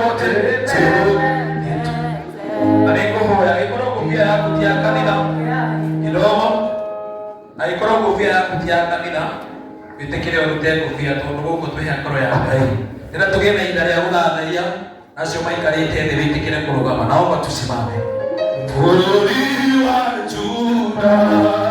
wote anikohoya ikoro kofia ya kutia kanitha kidogo na ikoro kofia ya kutia kanitha bitekire urute kofia tondu guko twi akoro ya Ngai ina tugena inda ria guthathaiya acio maikarite thi bitekire kurugama naomba tusimame. Bururi wa Juda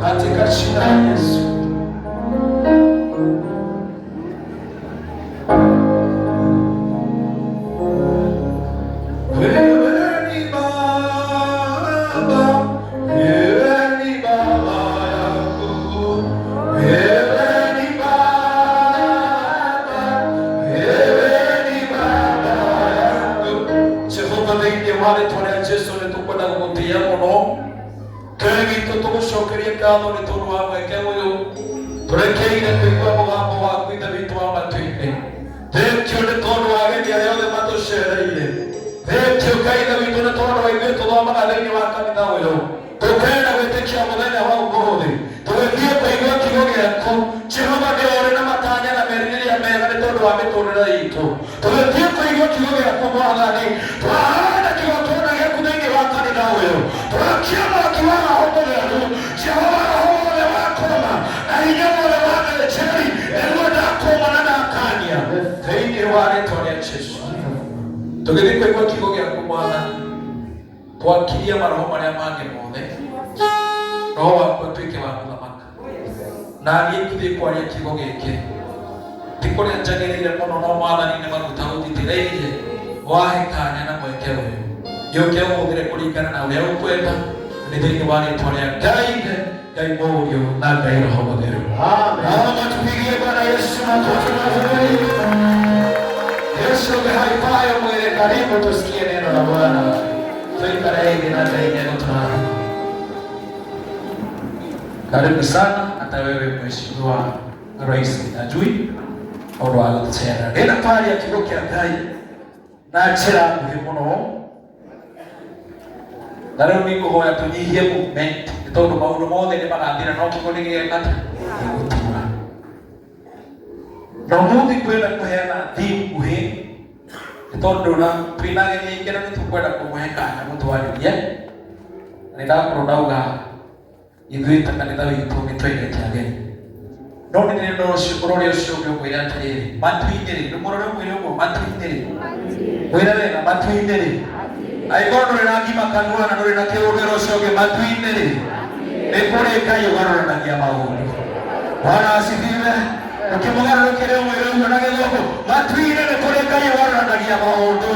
katika jina la Yesu. Tugithikwa igwa kiugo giaku Mwana twakiria maroho maria mangi mothe roho waku atuike wa guthamaka na niĩ ngĩthiĩ kwaria kiugo gĩkĩ ti kũrĩa njagĩrĩire mũno no Mwathani nĩ maguta ũthitĩrĩirie wahe kanya na mweke ũyũ gĩũke ũhũthĩre kũringana na ũrĩa ũkwenda nĩ thĩinĩ wa rĩĩtwa rĩa Ngai Mũriũ na Ngai Roho Mũtheru. Naomba tupigie Bwana Yesu makofi mazuri. Yesu haifayo mwele karibu tusikie neno la Bwana. Tuikaraige na neno tunalo. Karibu sana hata wewe Mheshimiwa Rais Ajui Oro agutera rena pali ya kigo kya Ngai na chera muhimuno Naro niko hoya tunyihie movement tondu maundu mothe ni magathira no kigo ni gikata gutura no muthi kwenda kuheana theme nguhi tondu na twina geni ingena ni tukwenda kumuheka na mutwaririe ni ndakorwo ndauga ithuĩ ta kanitha witũ nĩ twendete ageni no nĩ rĩ no ũrore ũcio ũngĩ ũkwĩra atĩrĩrĩ matu-inĩ rĩ nĩmũrore ũmwĩre ũguo matu-inĩ rĩ mwĩre wega matu-inĩ rĩ angĩkorwo ndũrĩ na ngima kanua na ndũrĩ na kĩũgĩro ũcio ũngĩ matu-inĩ rĩ nĩ kũrĩ Ngai ũgarũranagia maũndũ Bwana asifiwe ũkĩmũgarũrũkĩre ũmwĩre ũguo na gĩthũngũ matu-inĩ nĩ kũrĩ Ngai ũgarũranagia maũndũ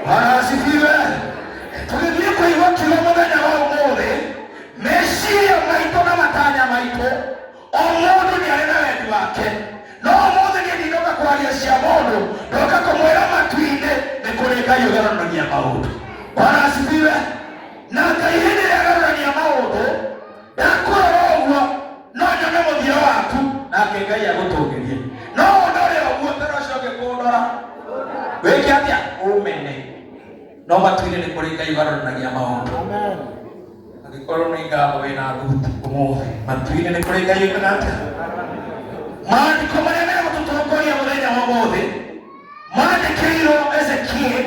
Bwana asifiwe tũgĩthiĩ kũigua kiugo mũthenya wa ũmũthĩ meciria maitũ na matanya maitũ o mũndũ nĩ arĩ na wendi wake no ũmũthĩ niĩ ndindoka kwaria cia mũndũ ndoka kũmwĩra matu-inĩ nĩ kũrĩ Ngai ũgarũranagia maũndũ Bwana asifiwe na Ngai hĩndĩ ĩrĩa agarũrania maũndũ ndakũrora ũguo no nyone mũthia waku nake Ngai agũtũgĩrie no ũndore ũguo tena ũcio ũngĩ kũndora wĩke atĩa ũmene no matu-inĩ nĩ kũrĩ Ngai ũgarũranagia maũndũ angĩkorwo nĩ ngatho wĩna thuti ũmũthĩ matu-inĩ nĩ kũrĩ Ngai ũkaga atĩa maandĩko marĩa megũtũtongoria mũthenya wa ũmũthĩ mandĩkĩirwo Ezekiel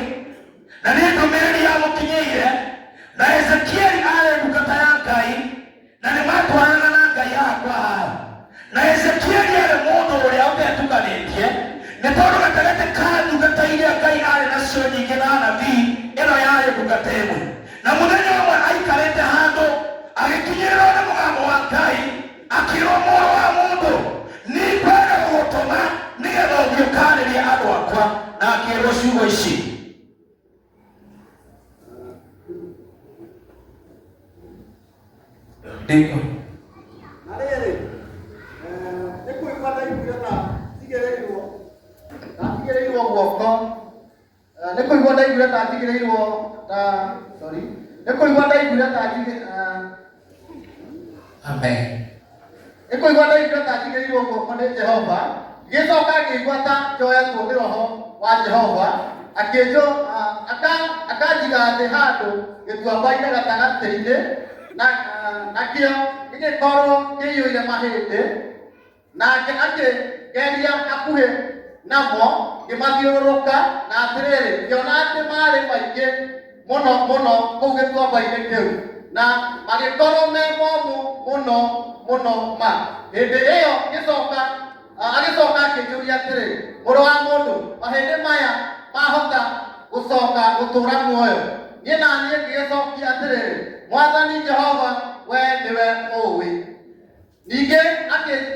na nĩ ndũmĩrĩri yamũkinyĩire na Ezekiel arĩ ndungata ya Ngai na nĩ matwarana na Ngai hakwa hao na Ezekiel arĩ mũndũ ũrĩa ũtetukanĩtie nĩ tondũ gatagatĩ ka ndungata iria Ngai arĩ nacio nyingĩ na anabii ĩno yarĩ ndungata ĩmwe na mũthenya ũmwe aikarĩte handũ agĩkinyĩrĩrwo nĩ mũgambo wa Ngai akĩrwo mũrũ wa mũndũ nĩ ngwenda gũgũtũma nĩgetha ũthiĩ ũkaarĩrie andũ akwa na akĩrwo ciugo ici ndiko na rĩrĩ nĩ kũigua ndaiguire ta tigĩrĩirwo guoko nĩ kũigua ndaiguire ta tigĩrĩirwo ta sorry nĩ kũigua ndaiguire ta amen nĩ kũigua ndaiguire ta tigĩrĩirwo guoko nĩ Jehova gĩcoka ngĩigua ta njoyetwo nĩ roho wa Jehova akanjiga thĩ handũ gĩtuamba-inĩ gatagatĩ-inĩ nakĩo gĩgĩkorwo kĩiyũire mahĩndĩ nake akĩgeria hakuhĩ namo ngĩmathiũrũrũka na atĩrĩrĩ ngĩona atĩ marĩ maingĩ mũno mũno kũu gĩtuamba-inĩ kĩu na magĩkorwo me momũ mũno mũno ma hĩndĩ ĩyo agĩcoka akĩnjũria atĩrĩ mũrũ wa mũndũ mahĩndĩ maya mahota gũcoka gũtũũra muoyo niĩ na niĩ ngĩgĩcokia atĩrĩrĩ Mwathani Jehova we nĩwe ũũĩ ningĩ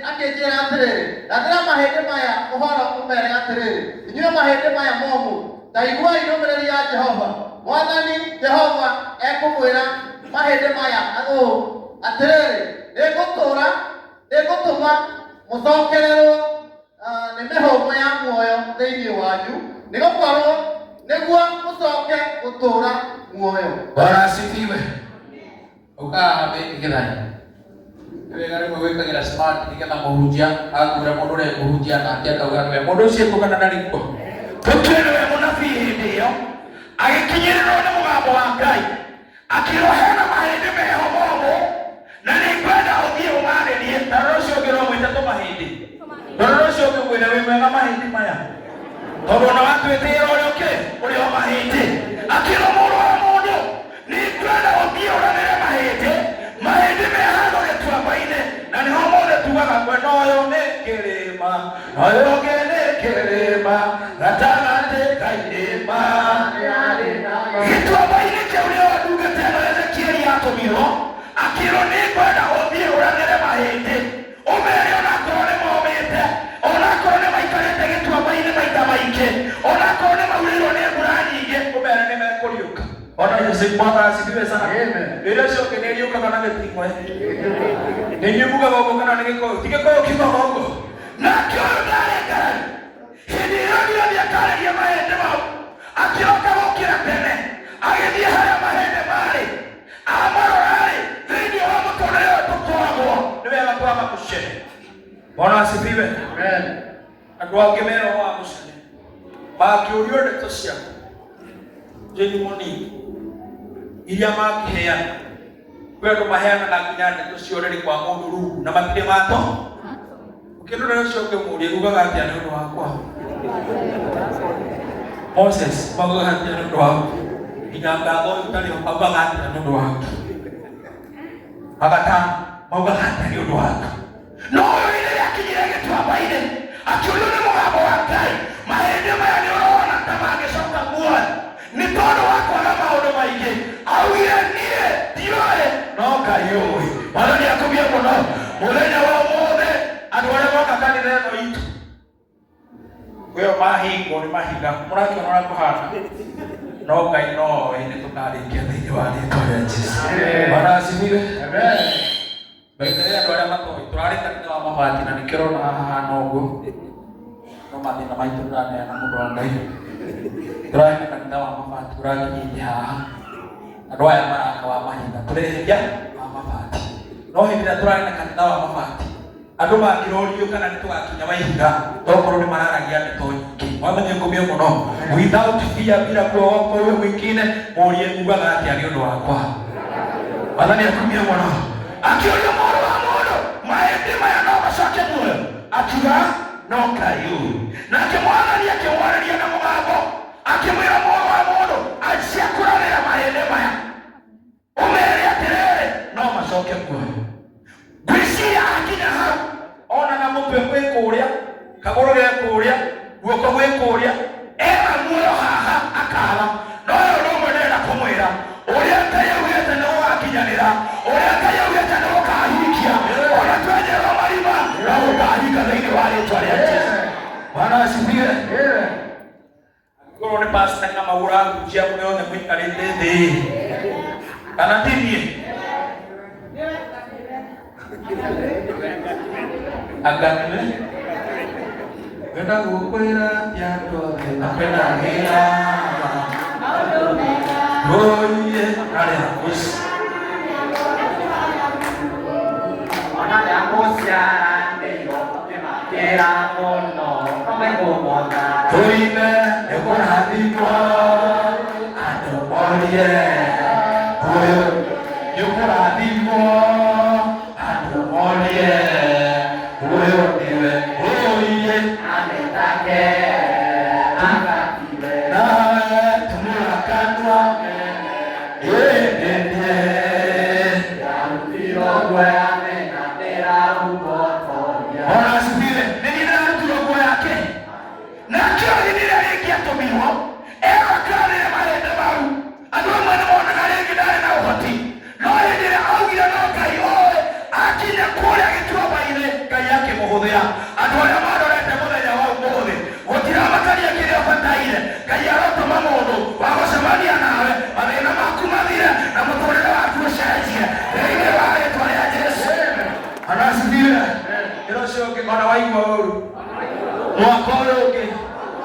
akĩnjĩra atĩrĩrĩ rathĩra mahĩndĩ maya ũhoro ũmere atĩrĩrĩ inyuĩ mahĩndĩ maya momũ ta iguai ndũmĩrĩri ya Jehova Mwathani Jehova ekũmwĩra mahĩndĩ maya atĩrĩrĩ nĩngũtũma mũcokererwo nĩ mĩhũmũ ya muoyo thĩinĩ wanyu nĩgũkorwo nĩguo mũcoke gũtũũra muoyo Bwana asifiwe ukaha gĩthani wega rĩmwe wĩkagĩra smart nĩgetha mũhunjia akũra mũndũ ũrĩa kũhunjia nake akauga nĩwe mũndũ ũcio kũgana na rĩko tũtue nĩwe mũnabii hĩndĩ ĩyo agĩkinyĩrĩrwo nĩ mũgambo wa Ngai akĩrwo hena mahĩndĩ meho momũ na nĩ ngwenda ũthiĩ ũmarĩrie na rũrũ ũcio ũngĩ no mwĩte tũmahĩndĩ rũrũ ũcio ũngĩ mwĩre wĩ mwega mahĩndĩ maya tondũ ona watuĩtĩĩra ũrĩa o mahĩndĩ akĩrwo mũrũ wa mũndũ nĩ ngwenda ũthiĩ ũranĩre mahĩndĩ me handũ gĩtuamba-inĩ na nĩho mothe tugaga mwena ũyũ nĩ kĩrĩma na ũyũ ũngĩ nĩ kĩrĩma gatagatĩ ka irĩma gĩtuamba-inĩ kĩu nĩo ndungata ĩno Ezekiel atũmirwo akĩrwo nĩ ngwenda ũthiĩ ũranĩre mahĩndĩ ũmere onakorwo nĩ momĩte onakorwo nĩ maikarĩte gĩtuamba-inĩ maita maingĩ onakorwo nĩ maurĩirwo nĩ mbura nyingĩ ũmere nĩ mekũriũka ona Yesu Bwana asifiwe sana amen ile sio kenelio kama na gĩting'o nĩ nyugaga ũguo kana nĩ gĩkoo tigĩkoo kiugaga ũguo na kĩoyo ndarengara hĩndĩ ĩyo nĩ akarĩria mahĩndĩ mau akĩroka gũkĩra tene agĩthiĩ harĩa mahĩndĩ marĩ amarorarĩ thĩinĩ wa mũtũrĩre ũyũ tũtwaragwo nĩ wega twaga gũcere Bwana asifiwe amen andũ mero wa mũcene makĩũrio ndeto ciaku genuine iria makĩheana kwĩ andũ maheanaga nginya ndeto cia ũreri kwa mũndũ rungu na matirĩ mato ũkĩrora ũcio ũkĩmũũria ugaga atĩa nĩ ũndũ wakwa Moses maugaga atĩa nĩ ũndũ waku nginya ngatho ũtarĩ augaga atĩa nĩ ũndũ waku Agatana maugaga atĩa nĩ ũndũ waku no rĩrĩa akinyire gĩtuamba-inĩ akĩũrio nĩ mũgambo wa Ngai mahĩndĩ maya nĩ ũrona ta mangĩcoka muoyo nĩ tondũ wa kwaga maũndũ maingĩ augire niĩ ndiũĩ no Ngai ũĩ Mwathani akũmie mũno mũthenya wa ũmũthĩ andũ arĩa moka kanitha ĩno itũ kwĩyo mahingwo nĩ mahinga mũrakĩona ũrĩa kũhana no Ngai no oĩ nĩ tũkarĩkia thĩinĩ wa rĩĩtwa rĩa Jesũ Bwana asifiwe Baitare andũ arĩa matoĩ tũrarĩ kanitha wa mabati na nĩkĩo ũrona haha hana ũguo no mathĩna maitũ tũraneana mũndũ wa Ngai tũrarĩ na kanitha wa mabati tũrakinyĩte haha andũ aya maraka wa mahinda tũreheria wa mabati no hĩndĩ ĩrĩa tũrarĩ na kanitha wa mabati andũ mangĩrorio kana nĩ tũgakinya mahinga tokorwo nĩ mararagia ndeto nyingĩ Mwathani ngũmie mũno without fear bila kuogopa wewe mwingine mũũrie ngugaga atĩa nĩ ũndũ wakwa Mwathani akũmie mũno akĩũria mũndũ wa mũndũ mahĩndĩ maya no macoke muoyo akiuga no Ngai ũĩ nake Mwathani akĩmwarĩria na mũgambo akĩmwĩra mũndũ wa mũndũ acia kũrarĩra mahĩndĩ maya ũmere atĩrĩrĩ no macoke muoyo ngwĩciria akinya hau onaga mũtwe gwĩ kũrĩa kagũrũ gĩ kũrĩa guoko gwĩ kũrĩa ena muoyo haha akara no ũyũ nĩ ũmwe ndĩrenda kũmwĩra ũrĩa Ngai augĩte nĩ gũgakinyanĩra ũrĩa Ngai augĩte nĩ gũkahingia ona twenjerwo marima na gũkahinga thĩinĩ wa rĩĩtwa rĩa Jesũ Bwana asifiwe korwo nĩ pastor Kamau ũrahunjia mũyothe mũikarĩte thĩ kana ti niĩ agatwe wenda gũkwĩra atĩa tuothe na kwendagĩra oye arĩa ũci ona ndamũciara ndĩrokĩmakĩra mũno kamaikumona tũine nĩkũrathimwo andũ morie ũyũ nĩkũrathimwo andũ morie ũyũ niwe ũiye ametake agatire nawe tũmũrakanwa ĩndĩnie yarutirwo guoya menatĩra ugotoria Ona asifiwe nĩ niĩ ndĩrarutirwo guoya yake nakĩo hĩndĩ ĩrĩa rĩngĩ atũmirwo akarĩre mahĩndĩ mau andũ amwe nĩ monaga rĩngĩ ndarĩ na ũhoti no hĩndĩ ĩrĩa augire no Ngai ũĩ akinya kũrĩa gĩtuamba-inĩ Ngai akĩmũhũthĩra andũ arĩa marorete mũthenya wa ũmũthĩ gũtiramakaria kĩrĩa ũbataire Ngai arotũma mũndũ wa gũcemania nawe mathĩna maku mathire na mũtũrĩre waku ũcenjie thĩinĩ wa rĩĩtwa rĩa Jesũ Ona asifiwe ĩno ũcio ũngĩ ona waigua ũru mwaka ũyũ ũngĩ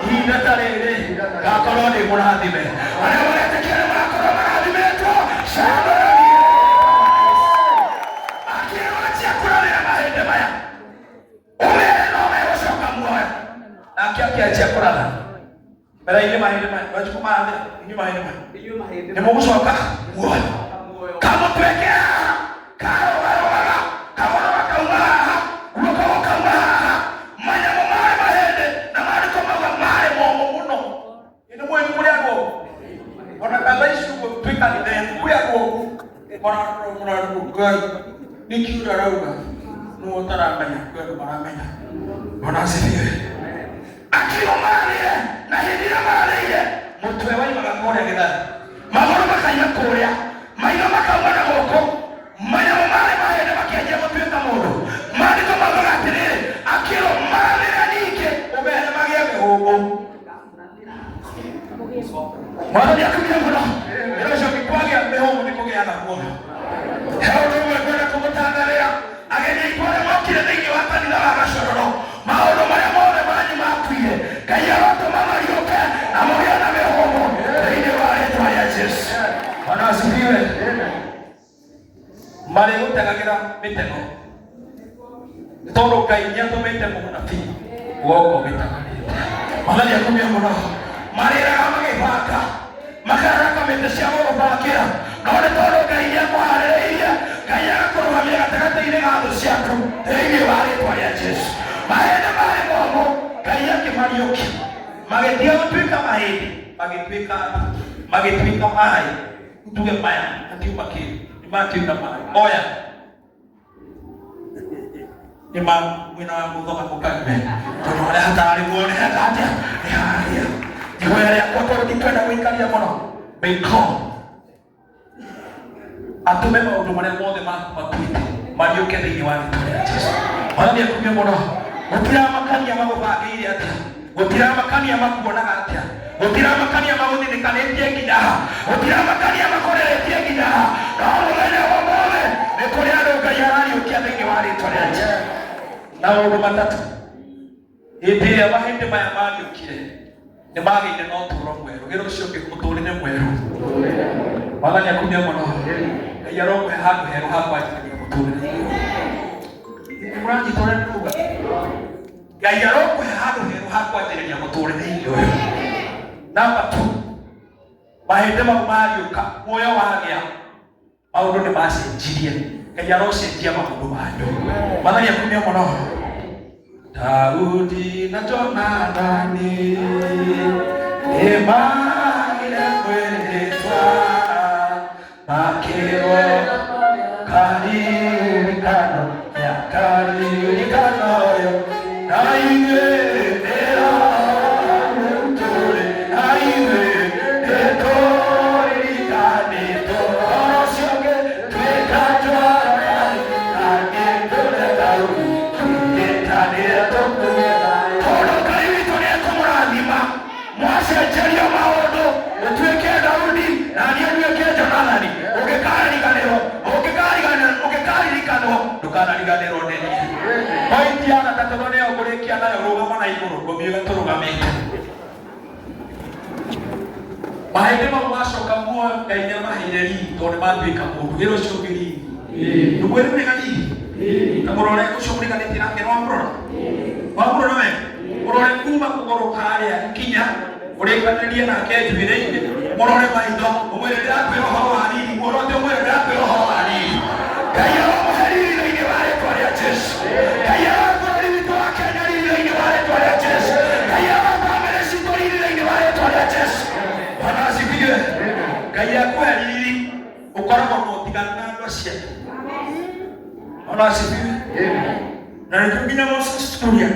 ihinda ta rĩrĩ gakorwo nĩ mũrathime arĩa maretĩkia nĩ marakorwo marathimetwo cagũrania akĩrwanjia kũrarĩra mahĩndĩ maya ũmere no megũcoka muoyo nake akĩanjia kũratha mbere-inĩ mahĩndĩ maya wajikũ marathĩra inyuĩ mahĩndĩ maya nĩ mũgũcoka muoyo kamũtwekea karũgarũgaga kagũrũga kauma haha guoko gũkauma haha manyamũ marĩ mahĩndĩ na maandĩko mauga marĩ momũ mũno nĩ mwĩgu mũrĩagwo ona kamba ici ũguo twĩkanithe mũrĩagwo ona mũrarugwo Ngai nĩ kiuga arauga nĩwe ũtaramenya kwĩ andũ maramenya Ona asifiwe akiumarĩre na hĩndĩ ĩrĩa mararĩire mũtwe waimaga kũrĩa gĩthari magũrũ makaima kũrĩa maitho makauma na gũkũ manyamũ marĩ mahĩndĩ makĩanjia gũtuĩka mũndũ maandĩko maugaga atĩrĩrĩ akĩrũmanĩra ningĩ ũmere magĩe mĩhũmũ Mwathani akũmie mũno ĩno ũcio kwagĩa mĩhũmũ nĩ kũgĩa na muoyo he ũndũ ũmwe ngwenda kũmũtangarĩra ageni aitũ arĩa mokire thĩinĩ wa kanitha wa Gacororo maũndũ marĩa mothe manyu makuire Ngai arotũma mariũke na mũgĩe na mĩhũmũ thĩinĩ wa rĩĩtwa rĩa Jesũ Ona asifiwe marĩgũtegagĩra mĩtego nĩ tondũ Ngai nĩatũmĩte mũnabii guoko gitaganite mathani akumia muno mariraga magibanga makaraka metesha gubakira none tondo Ngai nĩakũharĩrĩirie Ngai agakũrũgamia gatagatĩ-inĩ ga thũ ciaku thĩinĩ wa rĩĩtwa rĩa Jesũ. Mahĩndĩ marĩ momũ Ngai akĩmariũkia magĩtiga gũtuĩka mahĩndĩ magĩtuĩka maĩ tuge maya akiuma kĩndũ nĩmatuĩka maĩ oya mwina wa mũthoga mũkagime tondũ harĩa hatarĩ muone hatatia nĩ harĩa ihoya rĩakwa tondũ ndikwenda gũikaria mũno mĩiko atũme maũndũ marĩa mothe matuĩte mariũke thĩinĩ wa rĩĩtwa rĩa Jesũ. Mwathani akumie mũno gũtiramakania magũbangĩire atĩa gũtiramakania makuonaga atĩa gũtiramakania magũthinĩkanĩtie nginya ha gũtiramakania makoreretie nginya ha no mũthenya wothe nĩ kũrĩ andũ Ngai arariũkia thĩinĩ wa rĩĩtwa rĩa Jesũ. Na maũndũ matatũ hĩndĩ ĩrĩa mahĩndĩ maya mariũkire nĩ magĩire na ũtũũro mwerũ wĩra ũcio ũngĩ mũtũũrĩre mwerũ. Mwathani akumie mũno Ngai arokũhe handũ herũ ha kwanjĩrĩria mũtũũrĩre mũranyita ũrĩa ndĩrauga Ngai arokũhe handũ herũ ha kwanjĩrĩria mũtũũrĩre-inĩ ũyũ. Namba 2 mahĩndĩ mau mariũka muoyo wagĩa maũndũ nĩ macenjirie Ngai arocenjia maũndũ manyu. Mwathani akumie mũno Daudi na Jonathani nĩmagire kwĩrĩtwa makĩrwo karirikano ya karirikano yo na ithuĩ nĩtũrĩ na ithuĩ nĩtũririkanĩtwo ũhoro ũcio ũngĩ twĩka njwara nake tũre Daudi twĩtanĩre tũkũgetha tondũ Ngai witũ nĩekũmũrathima mwacenjerio maũndũ ũtuĩke Daudi na niĩ nduĩke Jonathani ũngĩkaririkanwo ndũkanariganĩrwo nĩ niĩ. Pointi ya gatatũ no nĩyo ngũrĩkia nayo rũgama na igũrũ ngũmiuga tũrũgamĩte. Mahĩndĩ mau macoka muoyo Ngai nĩamaheire riri tondũ nĩmatuĩka mũndũ wĩra ũcio ũngĩ riri ndũkwĩrĩ mũrĩ na riri na mũrore ũcio mũriganĩtie nake nĩwamũrora wamũrora wega mũrore kuma kũgũrũ harĩa kinya ũrĩkanĩrie nake njuĩrĩ-inĩ mũrore maitho ũmwĩre ndĩrakwĩra ũhoro wa riri muorote ũmwĩre ndĩrakwĩra ũhoro wa riri. Ngai aromũhe riri thĩinĩ wa rĩĩtwa rĩa Jesũ. Ngai arotua bũrũri witũ wa Kenya riri thĩinĩ wa rĩĩtwa rĩa Jesũ. Ngai arotua mbere citũ riri thĩinĩ wa rĩĩtwa rĩa Jesũ. Bwana asifiwe. Ngai akũhe riri ũkoragwo na ũtiganu na andũ acio. Bwana asifiwe. Na nĩkĩo nginya Moses Kuria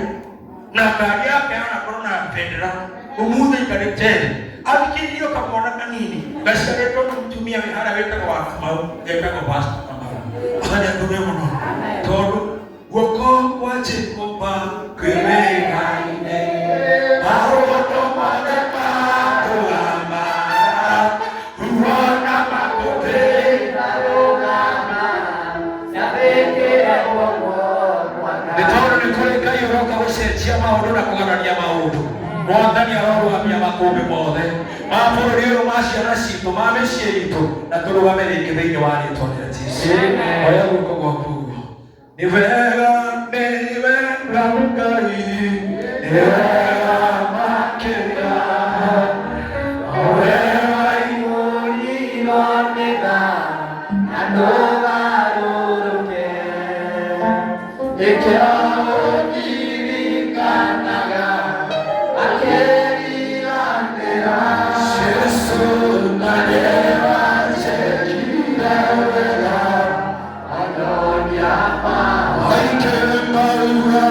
na ngari yake anakorwo na bendera ũmũthĩ aikarĩte athikĩrĩrio kamwana kanini gaciarĩtwo nĩ mũtumia wĩ harĩa wĩtagwo wa Kamau getagwo Pastor Kamau. Mwathani akumie mũno tondũ guoko kwa Jehova kwĩrĩgaine maũndũ mothe makũgama ruona makũmbĩra rũgama nyathĩkĩre guoko nĩ tondũ nĩ kũrĩ Ngai ũroka gũcenjia maũndũ na kũgarũria maũndũ. Mwathani arorũgamia makũmbĩ mothe ma bũrũri ũyũ ma ciana citũ ma mĩciĩ itũ na tũrũgame rĩngĩ thĩinĩ wa rĩĩtwa rĩa Jesũ. Oya guoko gwaku nĩ wega Ngai nĩ wega makĩria wega igũrĩro nĩ tha na ndũgarũrũke ĩkĩra ũririkanaga akĩriganĩra Jesũ na nĩwacenjire wega anonia maũndũ maingĩ maruga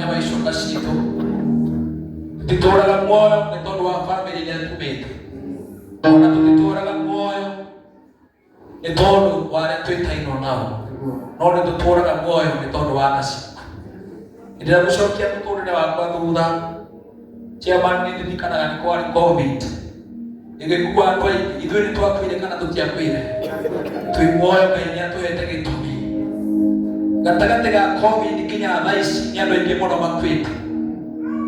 mwanya wa icoka citũ. Tũtitũraga muoyo nĩ tondũ wa bamĩrĩ iria tumĩte, ona tũtitũraga muoyo nĩ tondũ wa arĩa twĩtainwo nao, no nĩ tũtũraga muoyo nĩ tondũ wa nacio. Hĩndĩ ĩrĩa gũcokia mũtũrĩre wakwa thutha, chairman nĩ ndirikanaga nĩ kwarĩ COVID, ĩgĩkua andũ aingĩ. Ithuĩ nĩ twakuire kana tũtiakuire? Twĩ muoyo, Ngai nĩ atũhete gĩtũmi. Gatagatĩ ga COVID nginya thaa ici nĩ andũ aingĩ mũno makuĩte.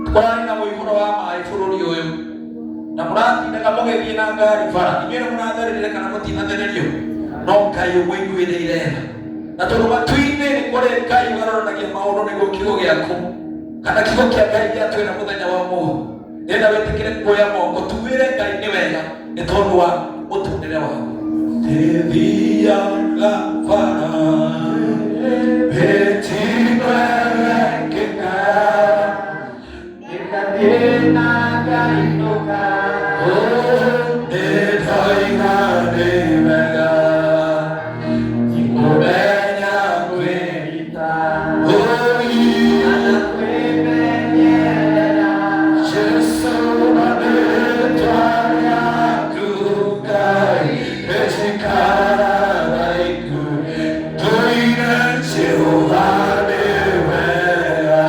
Twarĩ na mũihũro wa maĩ bũrũri ũyũ, na mũratindaga mũgĩthiĩ na ngari bara. Inyuĩ nĩ mũrathererire kana mũtinathererio? No Ngai ũmũiguĩrĩire tha. Na tondũ matu-inĩ nĩ kũrĩ Ngai ũgarũranagia maũndũ nĩguo kiugo gĩaku kana kiugo kĩa Ngai gĩatwĩra mũthenya wa ũmũthĩ. Nenda wĩtĩkĩre kuoya moko, tuwĩre Ngai nĩ wega nĩ tondũ wa mũtũrĩre waku. Tĩthiaga bara betibarĩkĩka gĩkathiĩ na ngainũka, nĩndoiga nĩ wega kũmenya kwĩrita na kwĩmenyerera Jesũ marĩtwa rĩaku Ngai rĩtikara raiku tũine Jehova nĩ wega,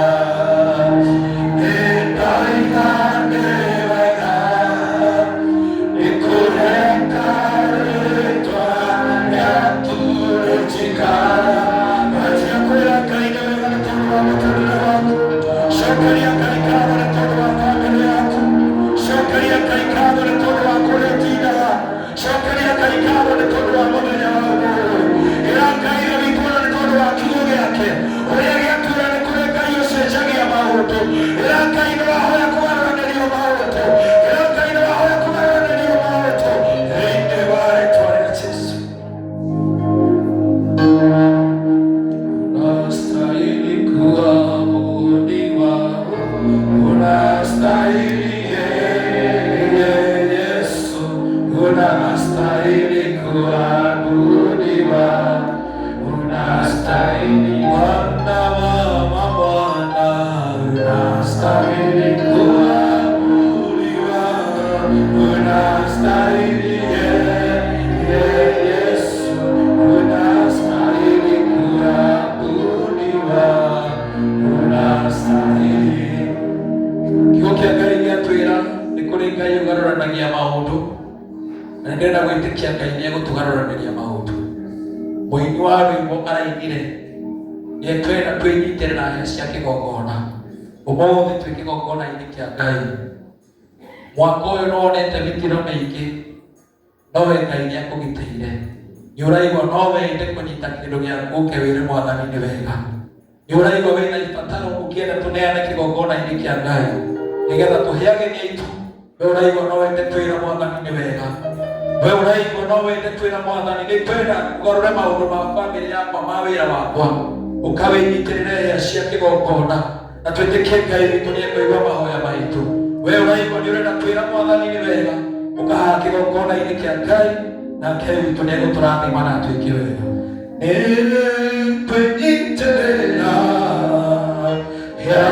nĩndoiga nĩ wega nĩkũreka rĩtwa rĩaku rĩtikara. Anjia kwĩra Ngai nĩ wega nĩ tondũ wa mũtũrĩre waku. Cokeria Ngai ngatho nĩ tondũ wa bamĩrĩ yaku. Cokeria Ngai ngatho nĩ tondũ wa kũrĩa ũtindaga. Cokeria Ngai ngatho nĩ tondũ wa mũthenya wa ũmũthĩ. Ĩra Ngai ũgĩkũra nĩ tondũ wa kiugo gĩake ũrĩa gĩakwĩra nĩ kũrĩ Ngai ũcenjagia maũndũ. Ĩra Ngai nĩ wahoya kũgarũranĩrio maũndũ. Ĩra Ngai nĩ wahoya kũgarũranĩrio maũndũ thĩinĩ wa rĩĩtwa rĩa Jesũ. Unastahili kuabudiwa, unastahili Yesu, unastahili kuabudiwa, unastahili Bwana wa mabwana, unastahili kuabudiwa, unastahili Yesu, unastahili kuabudiwa, unastahili. Kiugo kĩa Ngai gĩatwĩra nĩ kũrĩ Ngai ũgarũranagia maũndũ, na ndĩrenda gwĩtĩkia Ngai nĩ egũtũgarũranĩria maũndũ. Mũini wa rwĩmbo arainire nĩ etwĩra twĩnyitĩre na hĩa cia kĩgongona. Ũmũthĩ twĩ kĩgongona-inĩ kĩa Ngai. Mwaka ũyũ nĩ wonete mĩtino mĩingĩ, nowe Ngai nĩ akũgitĩire. Nĩ ũraigua no wende kũnyita kĩndũ gĩaku ũke wĩre Mwathani nĩ wega. Nĩ ũraigua wĩna ibataro ũkĩenda tũneane kĩgongona-inĩ kĩa Ngai nĩgetha tũheage nĩ aitũ. We ũraigua no wende twĩra Mwathani nĩ wega. We ũraigua no wende twĩra Mwathani nĩ twenda ũgarũre maũndũ ma bamĩrĩ yakwa, ma wĩra wakwa, ũkawĩnyitĩrĩre hĩa cia kĩgongona, na twĩtĩkie Ngai witũ nĩ ekũigua mahoya maitũ. We ũraigua nĩ ũrenda twĩra Mwathani nĩ wega, ũkahaha kĩgongona-inĩ kĩa Ngai, na Ngai witũ nĩ egũtũrathima na atwĩke wega. Nĩkwĩnyitĩrĩra hĩa